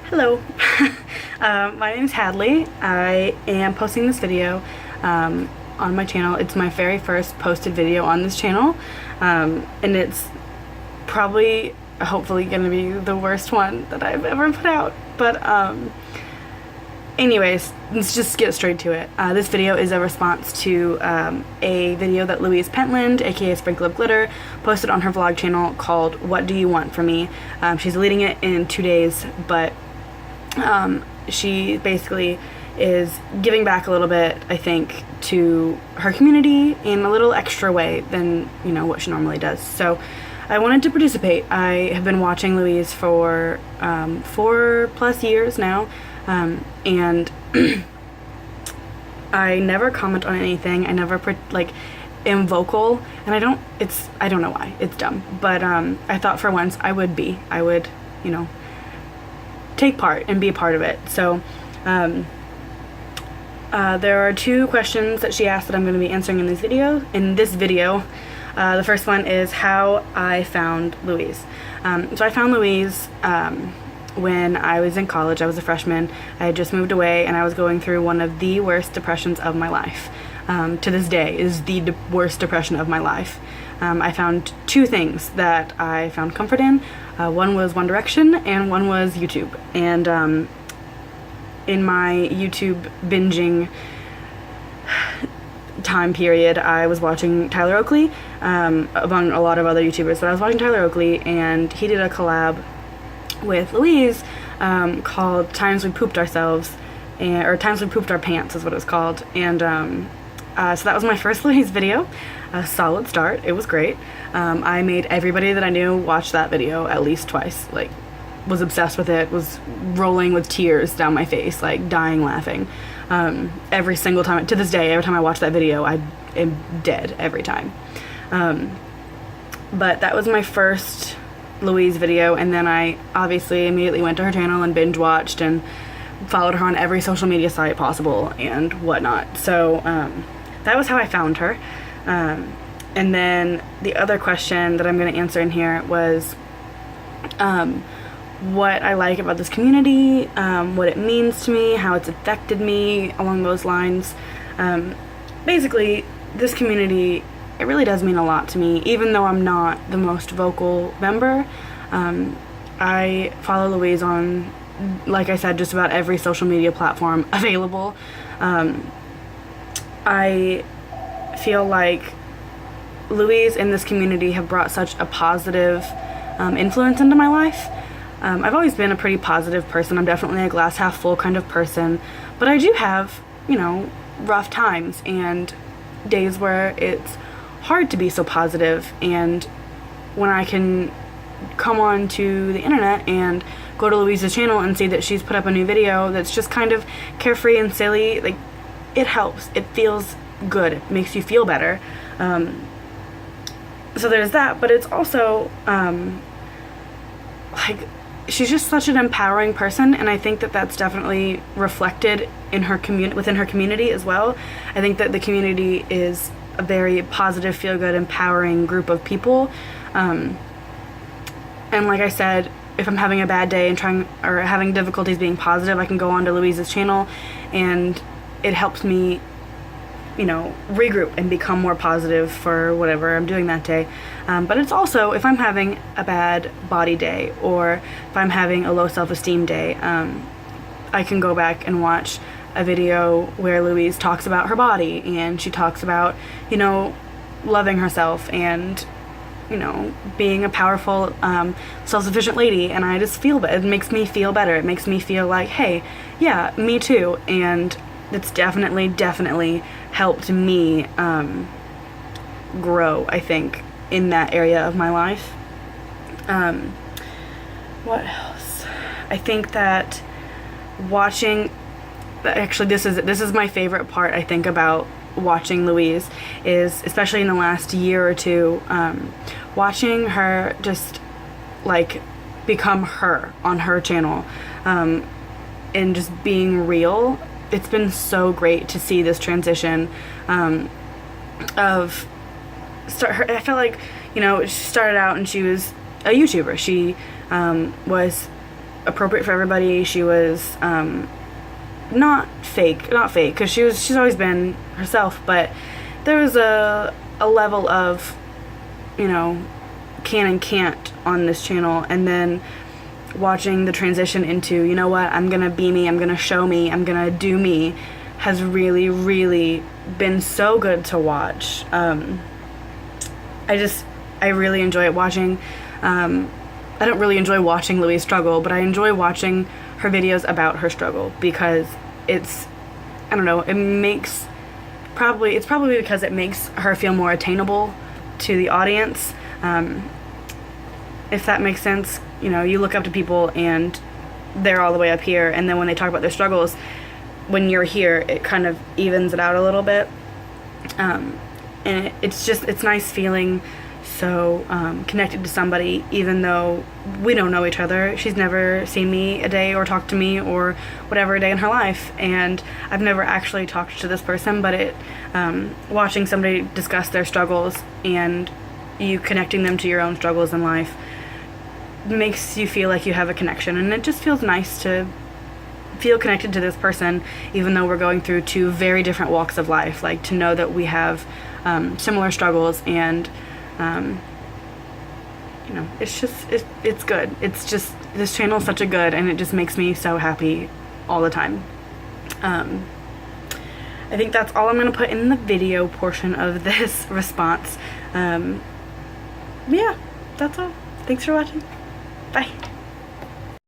Hello, my name is Hadley. I am posting this video on my channel. It's my very first posted video on this channel, and it's probably, hopefully, going to be the worst one that I've ever put out. But anyways, let's just get straight to it. This video is a response to a video that Louise Pentland, aka Sprinkleofchatter, posted on her vlog channel called "What Do You Want From Me?" She's deleting it in 2 days, but she basically is giving back a little bit, I think, to her community in a little extra way than, you know, what she normally does. So I wanted to participate. I have been watching Louise for 4+ years now, and I never comment on anything. I never am vocal, and I don't know why. It's dumb, but I thought for once I would, you know, take part and be a part of it. So there are 2 questions that she asked that I'm going to be answering in this video. The first one is how I found Louise. So I found Louise when I was in college. I was a freshman. I had just moved away, and I was going through one of the worst depressions of my life. To this day is the worst depression of my life. I found 2 things that I found comfort in. One was One Direction, and one was YouTube. And in my YouTube binging time period, I was watching Tyler Oakley, among a lot of other YouTubers, but I was watching Tyler Oakley, and he did a collab with Louise called Times We Pooped Ourselves, or Times We Pooped Our Pants is what it was called. And so that was my first Louise video. A solid start. It was great. I made everybody that I knew watch that video at least twice. Like, was obsessed with it, was rolling with tears down my face, like dying laughing. Every single time, to this day, every time I watch that video, I am dead every time. But that was my first Louise video, and then I obviously immediately went to her channel and binge watched and followed her on every social media site possible and whatnot. So that was how I found her. And then the other question that I'm going to answer in here was what I like about this community, what it means to me, how it's affected me along those lines. Basically, this community, it really does mean a lot to me, even though I'm not the most vocal member. I follow Louise on, like I said, just about every social media platform available. I feel like Louise and this community have brought such a positive influence into my life. I've always been a pretty positive person. I'm definitely a glass half full kind of person, but I do have, you know, rough times and days where it's hard to be so positive. And when I can come on to the internet and go to Louise's channel and see that she's put up a new video that's just kind of carefree and silly, like, it helps. It feels good. It makes you feel better. So there's that, but it's also like, she's just such an empowering person, and I think that that's definitely reflected in her within her community as well. I think that the community is a very positive, feel-good, empowering group of people. And like I said, if I'm having a bad day and having difficulties being positive, I can go onto Louise's channel, and it helps me, you know, regroup and become more positive for whatever I'm doing that day. But it's also, if I'm having a bad body day, or if I'm having a low self-esteem day, I can go back and watch a video where Louise talks about her body, and she talks about, you know, loving herself and, you know, being a powerful, self-sufficient lady, and I just feel it makes me feel better. It makes me feel like, hey, yeah, me too. And it's definitely helped me grow, I think, in that area of my life. What else? I think that actually this is my favorite part, I think, about watching Louise, is especially in the last year or 2, watching her just like become her on her channel, and just being real. It's been so great to see this transition I felt like, you know, she started out and she was a YouTuber. She was appropriate for everybody. She was not fake, because she's always been herself, but there was a level of, you know, can and can't on this channel, and then watching the transition into, you know what, I'm gonna be me, I'm gonna show me, I'm gonna do me, has really, really been so good to watch. I really enjoy it watching. I don't really enjoy watching Louise struggle, but I enjoy watching her videos about her struggle, because it's, I don't know, it's probably because it makes her feel more attainable to the audience. If that makes sense. You know, you look up to people and they're all the way up here, and then when they talk about their struggles, when you're here, it kind of evens it out a little bit. And it's nice feeling so connected to somebody, even though we don't know each other. She's never seen me a day or talked to me or whatever a day in her life, and I've never actually talked to this person, but watching somebody discuss their struggles and you connecting them to your own struggles in life makes you feel like you have a connection, and it just feels nice to feel connected to this person, even though we're going through two very different walks of life. Like, to know that we have similar struggles, and you know, it's good. It's just, this channel is such a good, and it just makes me so happy all the time. I think that's all I'm going to put in the video portion of this response. Yeah, that's all. Thanks for watching. Bye.